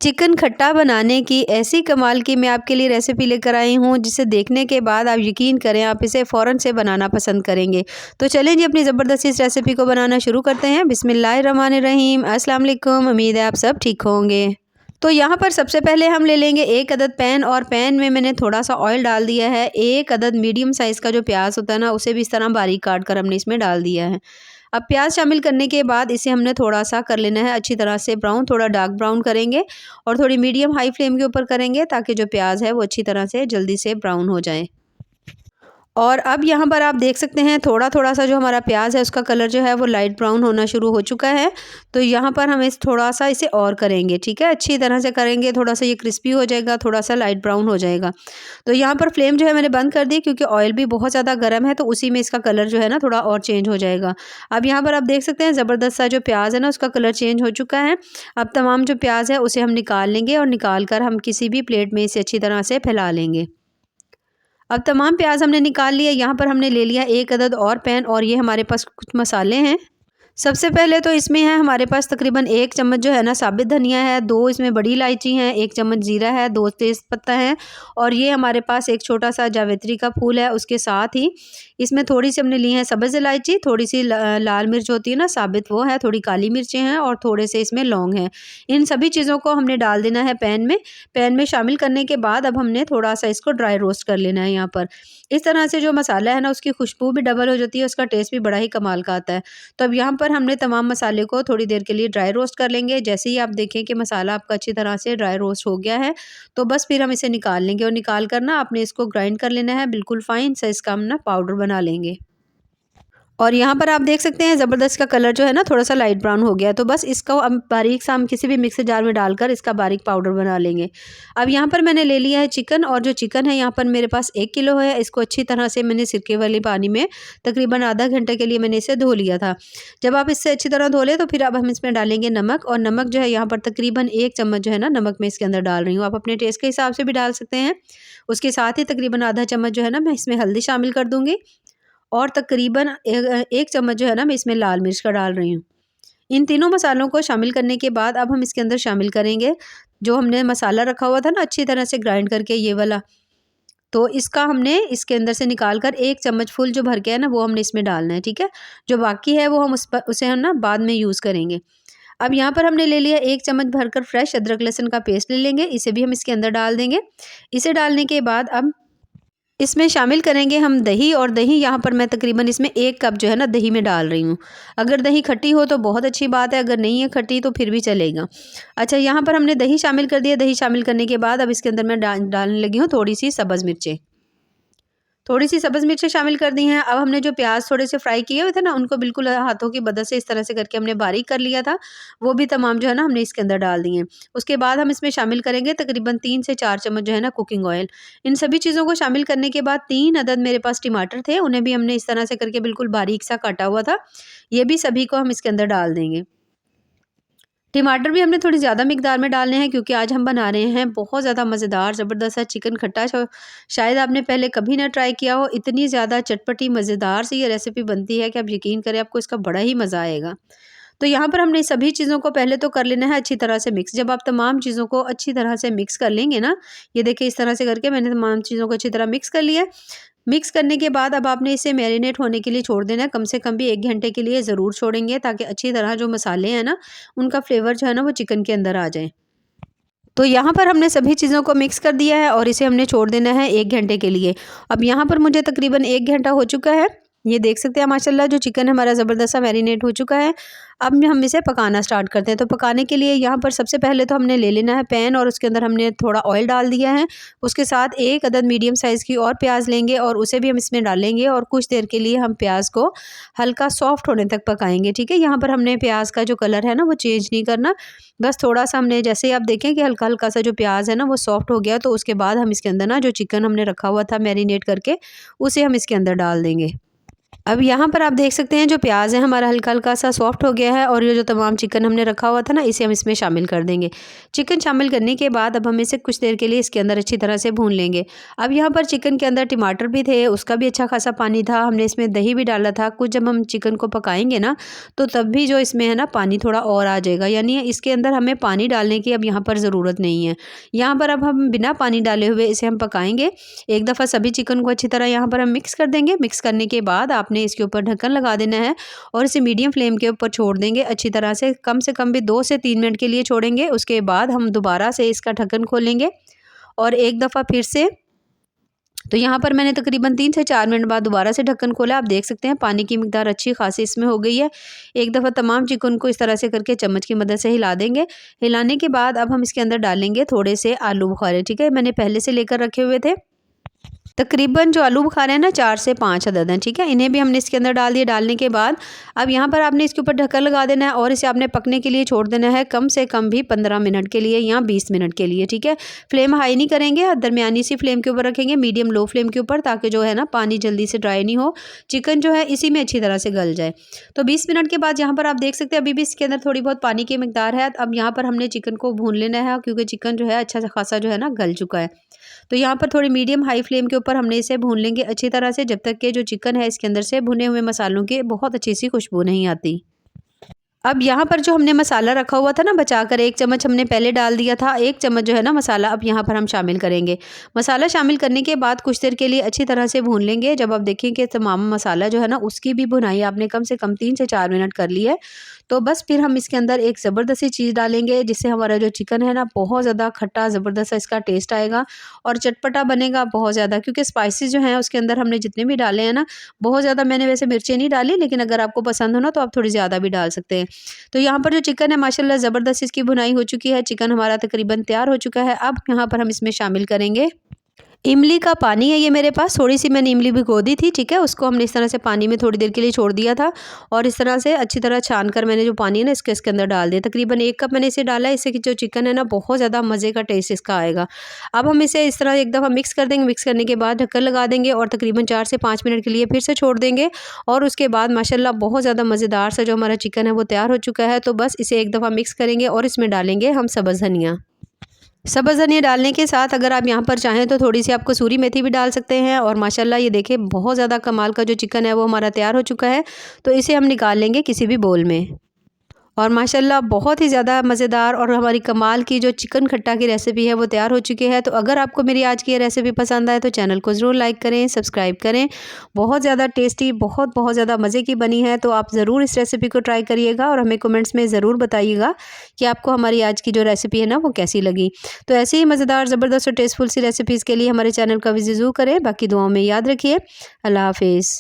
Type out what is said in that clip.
Chicken खट्टा बनाने की ऐसी कमाल की मैं आपके लिए रेसिपी लेकर आई हूँ, जिसे देखने के बाद आप यकीन करें आप इसे फ़ौरन से बनाना पसंद करेंगे। तो चलें जी अपनी ज़बरदस्त इस रेसिपी को बनाना शुरू करते हैं। बिस्मिल्लाहिर्रहमानिर्रहीम। अस्सलाम वालेकुम। उम्मीद है आप सब ठीक होंगे। तो यहाँ पर सबसे पहले हम ले लेंगे 1 अदद पैन, और पैन में मैंने थोड़ा-सा ऑयल डाल दिया है। 1 अदद मीडियम साइज़ का जो प्याज़ होता है ना, उसे भी इस तरह बारीक काट कर हमने इसमें डाल दिया है। अब प्याज शामिल करने के बाद इसे हमने थोड़ा-सा कर लेना है अच्छी तरह से ब्राउन, थोड़ा डार्क ब्राउन करेंगे और थोड़ी मीडियम हाई फ्लेम के ऊपर करेंगे, ताकि जो प्याज है वो अच्छी तरह से जल्दी से ब्राउन हो जाए। और अब यहाँ पर आप देख सकते हैं थोड़ा-थोड़ा सा जो हमारा प्याज है उसका कलर जो है वो लाइट ब्राउन होना शुरू हो चुका है। तो यहाँ पर हम इस थोड़ा-सा इसे और करेंगे, ठीक है? अच्छी तरह से करेंगे, थोड़ा-सा ये क्रिस्पी हो जाएगा, थोड़ा-सा लाइट ब्राउन हो जाएगा। तो यहाँ पर फ्लेम जो है मैंने बंद कर दी, क्योंकि ऑयल भी बहुत ज़्यादा गर्म है, तो उसी में इसका कलर जो है ना थोड़ा और चेंज हो जाएगा। अब यहाँ पर आप देख सकते हैं ज़बरदस्त सा जो प्याज है ना उसका कलर चेंज हो चुका है। अब तमाम जो प्याज है उसे हम निकाल लेंगे, और निकाल कर हम किसी भी प्लेट में इसे अच्छी तरह से फैला लेंगे। अब तमाम प्याज हमने निकाल लिया। यहाँ पर हमने ले लिया 1 अदद और पैन, और ये हमारे पास कुछ मसाले हैं। सबसे पहले तो इसमें है हमारे पास तकरीबन 1 चम्मच जो है ना साबित धनिया है, 2 इसमें बड़ी इलायची हैं, 1 चम्मच जीरा है, 2 तेज़ पत्ता है, और ये हमारे पास एक छोटा-सा जावित्री का फूल है। उसके साथ ही इसमें थोड़ी-सी हमने ली है सब्ज़ इलायची, थोड़ी-सी लाल मिर्च होती है ना साबित, वो है, थोड़ी काली मिर्चें हैं, और थोड़े से इसमें लौंग हैं। इन सभी चीज़ों को हमने डाल देना है पैन में। पैन में शामिल करने के बाद अब हमने थोड़ा-सा इसको ड्राई रोस्ट कर लेना है यहाँ पर। इस तरह से जो मसाला है ना उसकी खुशबू भी डबल हो जाती है, उसका टेस्ट भी बड़ा ही कमाल का आता है। तो अब यहाँ पर हमने तमाम मसाले को थोड़ी देर के लिए ड्राई रोस्ट कर लेंगे। जैसे ही आप देखें कि मसाला आपका अच्छी तरह से ड्राई रोस्ट हो गया है, तो बस फिर हम इसे निकाल लेंगे, और निकाल कर ना आपने इसको ग्राइंड कर लेना है, बिल्कुल फाइन सा इसका हम ना पाउडर बना लेंगे। और यहाँ पर आप देख सकते हैं ज़बरदस्त का कलर जो है ना थोड़ा-सा लाइट ब्राउन हो गया है। तो बस इसको अब बारीक सा हम किसी भी मिक्सर जार में डालकर इसका बारीक पाउडर बना लेंगे। अब यहाँ पर मैंने ले लिया है चिकन, और जो चिकन है यहाँ पर मेरे पास 1 किलो है। इसको अच्छी तरह से मैंने सिरके वाले पानी में तकरीबन आधा घंटे के लिए मैंने इसे धो लिया था। जब आप इससे अच्छी तरह धो लें तो फिर अब हम इसमें डालेंगे नमक, और नमक जो है यहाँ पर तकरीबन 1 चम्मच जो है ना नमक मैं इसके अंदर डाल रही हूँ। आप अपने टेस्ट के हिसाब से भी डाल सकते हैं। उसके साथ ही तकरीबन आधा चम्मच जो है ना मैं इसमें हल्दी शामिल कर दूँगी, और तकरीबन 1 चम्मच जो है ना मैं इसमें लाल मिर्च का डाल रही हूँ। इन तीनों मसालों को शामिल करने के बाद अब हम इसके अंदर शामिल करेंगे जो हमने मसाला रखा हुआ था ना अच्छी तरह से ग्राइंड करके, ये वाला। तो इसका हमने इसके अंदर से निकाल कर 1 चम्मच फुल जो भर के है ना वो हमने इसमें डालना है, ठीक है? जो बाकी है वो हम उसे हम ना बाद में यूज़ करेंगे। अब यहाँ पर हमने ले लिया 1 चम्मच भरकर फ्रेश अदरक लहसुन का पेस्ट ले लेंगे, इसे भी हम इसके अंदर डाल देंगे। इसे डालने के बाद अब इसमें शामिल करेंगे हम दही, और दही यहाँ पर मैं तकरीबन इसमें 1 कप जो है ना दही में डाल रही हूँ। अगर दही खट्टी हो तो बहुत अच्छी बात है, अगर नहीं है खट्टी तो फिर भी चलेगा। अच्छा, यहाँ पर हमने दही शामिल कर दिया। दही शामिल करने के बाद अब इसके अंदर मैं डालने लगी हूँ थोड़ी-सी सब्ज़ मिर्चें। थोड़ी-सी सब्ज़ मिर्चें शामिल कर दी हैं। अब हमने जो प्याज़ थोड़े से फ्राई किए हुए थे ना, उनको बिल्कुल हाथों की मदद से इस तरह से करके हमने बारीक कर लिया था। वो भी तमाम जो है ना हमने इसके अंदर डाल दिए हैं। उसके बाद हम इसमें शामिल करेंगे तकरीबन 3 से 4 चम्मच जो है ना कुकिंग ऑयल। इन सभी चीज़ों को शामिल करने के बाद 3 अदद मेरे पास टमाटर थे, उन्हें भी हमने इस तरह से करके बिल्कुल बारीक सा काटा हुआ था। ये भी सभी को हम इसके अंदर डाल देंगे। टमाटर भी हमने थोड़ी ज़्यादा मिकदार में डालने हैं, क्योंकि आज हम बना रहे हैं बहुत ज़्यादा मज़ेदार ज़बरदस्त सा चिकन खट्टा। शायद आपने पहले कभी ना ट्राई किया हो। इतनी ज़्यादा चटपटी मज़ेदार सी ये रेसिपी बनती है कि आप यकीन करें आपको इसका बड़ा ही मज़ा आएगा। तो यहाँ पर हमने सभी चीज़ों को पहले तो कर लेना है अच्छी तरह से मिक्स। जब आप तमाम चीज़ों को अच्छी तरह से मिक्स कर लेंगे ना, ये देखिए इस तरह से करके मैंने तमाम चीज़ों को अच्छी तरह मिक्स कर लिया है। मिक्स करने के बाद अब आपने इसे मैरिनेट होने के लिए छोड़ देना है। कम से कम भी 1 घंटे के लिए ज़रूर छोड़ेंगे, ताकि अच्छी तरह जो मसाले हैं ना उनका फ्लेवर जो है ना वो चिकन के अंदर आ जाए। तो यहाँ पर हमने सभी चीज़ों को मिक्स कर दिया है, और इसे हमने छोड़ देना है 1 घंटे के लिए। अब यहाँ पर मुझे तकरीबन 1 घंटा हो चुका है। ये देख सकते हैं माशाल्लाह जो चिकन हमारा ज़बरदस्त सा मैरिनेट हो चुका है। अब हम इसे पकाना स्टार्ट करते हैं। तो पकाने के लिए यहाँ पर सबसे पहले तो हमने ले लेना है पैन, और उसके अंदर हमने थोड़ा ऑयल डाल दिया है। उसके साथ 1 अदद मीडियम साइज़ की और प्याज लेंगे, और उसे भी हम इसमें डालेंगे, और कुछ देर के लिए हम प्याज को हल्का सॉफ्ट होने तक पकाएंगे, ठीक है? यहाँ पर हमने प्याज का जो कलर है ना वो चेंज नहीं करना। बस थोड़ा-सा हमने, जैसे ही आप देखें कि हल्का-हल्का सा जो प्याज है ना वो सॉफ्ट हो गया, तो उसके बाद हम इसके अंदर ना जो चिकन हमने रखा हुआ था मैरिनेट करके, उसे हम इसके अंदर डाल देंगे। अब यहाँ पर आप देख सकते हैं जो प्याज है हमारा हल्का हल्का सा सॉफ्ट हो गया है और ये जो तमाम चिकन हमने रखा हुआ था ना, इसे हम इसमें शामिल कर देंगे। चिकन शामिल करने के बाद अब हम इसे कुछ देर के लिए इसके अंदर अच्छी तरह से भून लेंगे। अब यहाँ पर चिकन के अंदर टमाटर भी थे, उसका भी अच्छा खासा पानी था, हमने इसमें दही भी डाला था। कुछ जब हम चिकन को पकाएंगे ना, तो तब भी जो इसमें है ना पानी थोड़ा और आ जाएगा, यानी इसके अंदर हमें पानी डालने की अब यहाँ पर ज़रूरत नहीं है। यहाँ पर अब हम बिना पानी डाले हुए इसे हम पकाएंगे। एक दफ़ा सभी चिकन को अच्छी तरह यहाँ पर हम मिक्स कर देंगे। मिक्स करने के बाद आपने इसके ऊपर ढक्कन लगा देना है और इसे मीडियम फ्लेम के ऊपर छोड़ देंगे अच्छी तरह से कम भी 2 से 3 मिनट के लिए छोड़ेंगे। उसके बाद हम दोबारा से इसका ढक्कन खोलेंगे और एक दफ़ा फिर से। तो यहाँ पर मैंने तकरीबन 3 से 4 मिनट बाद दोबारा से ढक्कन खोला। आप देख सकते हैं पानी की मिकदार अच्छी खासी इसमें हो गई है। एक दफ़ा तमाम चिकन को इस तरह से करके चम्मच की मदद से हिला देंगे। हिलाने के बाद अब हम इसके अंदर डालेंगे थोड़े से आलू बुखारे, ठीक है, मैंने पहले से लेकर रखे हुए थे। तकरीबन जो आलू बुखारे हैं ना 4 से 5 अदद हैं, ठीक है, इन्हें भी हमने इसके अंदर डाल दिए। डालने के बाद अब यहाँ पर आपने इसके ऊपर ढक्कन लगा देना है और इसे आपने पकने के लिए छोड़ देना है, कम से कम भी 15 मिनट के लिए या 20 मिनट के लिए, ठीक है। फ्लेम हाई नहीं करेंगे, दरमियानी सी फ्लेम के ऊपर रखेंगे, मीडियम लो फ्लेम के ऊपर, ताकि जो है ना पानी जल्दी से ड्राई नहीं हो, चिकन जो है इसी में अच्छी तरह से गल जाए। तो 20 मिनट के बाद यहाँ पर आप देख सकते हैं अभी भी इसके अंदर थोड़ी बहुत पानी की मिकदार है। अब यहाँ पर हमने चिकन को भून लेना है क्योंकि चिकन जो है अच्छा खासा जो है ना गल चुका है। तो यहाँ पर थोड़ी मीडियम हाई फ्लेम के ऊपर हमने इसे भून लेंगे अच्छी तरह से, जब तक कि जो चिकन है इसके अंदर से भुने हुए मसालों की बहुत अच्छी सी खुशबू नहीं आती। अब यहाँ पर जो हमने मसाला रखा हुआ था ना बचाकर, 1 चम्मच हमने पहले डाल दिया था, 1 चम्मच जो है ना मसाला अब यहाँ पर हम शामिल करेंगे। मसाला शामिल करने के बाद कुछ देर के लिए अच्छी तरह से भून लेंगे। जब आप देखें कि तमाम मसाला जो है ना उसकी भी भुनाई आपने कम से कम 3 से 4 मिनट कर ली है, तो बस फिर हम इसके अंदर एक ज़बरदस्त सी चीज़ डालेंगे, जिससे हमारा जो चिकन है ना बहुत ज़्यादा खट्टा ज़बरदस्त सा इसका टेस्ट आएगा और चटपटा बनेगा बहुत ज़्यादा, क्योंकि स्पाइसेस जो हैं उसके अंदर हमने जितने भी डाले हैं ना, बहुत ज़्यादा मैंने वैसे मिर्चें नहीं डाली, लेकिन अगर आपको पसंद हो ना तो आप थोड़ी ज़्यादा भी डाल सकते हैं। तो यहाँ पर जो चिकन है माशाल्लाह ज़बरदस्त इसकी भुनाई हो चुकी है, चिकन हमारा तकरीबन तैयार हो चुका है। अब यहाँ पर हम इसमें शामिल करेंगे इमली का पानी है, ये मेरे पास थोड़ी सी मैंने इमली भिगो दी थी, ठीक है, उसको हमने इस तरह से पानी में थोड़ी देर के लिए छोड़ दिया था और इस तरह से अच्छी तरह छान कर मैंने जो पानी है ना इसके अंदर डाल दिया। तकरीबन 1 कप मैंने इसे डाला है, इससे कि जो चिकन है ना बहुत ज़्यादा मज़े का टेस्ट इसका आएगा। अब हम इसे इस तरह एक दफ़ा मिक्स कर देंगे। मिक्स करने के बाद ढक्कन लगा देंगे और तकरीबन 4 से 5 मिनट के लिए फिर से छोड़ देंगे और उसके बाद माशाल्लाह बहुत ज़्यादा मज़ेदार सा जो हमारा चिकन है वो तैयार हो चुका है। तो बस इसे एक दफ़ा मिक्स करेंगे और इसमें डालेंगे हम सब्ज़ धनिया। सब्ज़ धनिया डालने के साथ अगर आप यहाँ पर चाहें तो थोड़ी सी आप कसूरी मेथी भी डाल सकते हैं। और माशाल्लाह ये देखिए बहुत ज़्यादा कमाल का जो चिकन है वो हमारा तैयार हो चुका है। तो इसे हम निकाल लेंगे किसी भी बोल में। और माशाल्लाह बहुत ही ज़्यादा मज़ेदार और हमारी कमाल की जो चिकन खट्टा की रेसिपी है वो तैयार हो चुकी है। तो अगर आपको मेरी आज की ये रेसिपी पसंद आए तो चैनल को ज़रूर लाइक करें, सब्सक्राइब करें। बहुत ज़्यादा टेस्टी, बहुत ज़्यादा मज़े की बनी है। तो आप ज़रूर इस रेसिपी को ट्राई करिएगा और हमें कमेंट्स में ज़रूर बताइएगा कि आपको हमारी आज की जो रेसिपी है ना वो कैसी लगी। तो ऐसे ही मज़ेदार, ज़बरदस्त और टेस्टफुल सी रेसिपीज़ के लिए हमारे चैनल का विज़िट ज़रूर करें। बाकी दुआओं में याद रखिए। अल्लाह हाफ़िज़।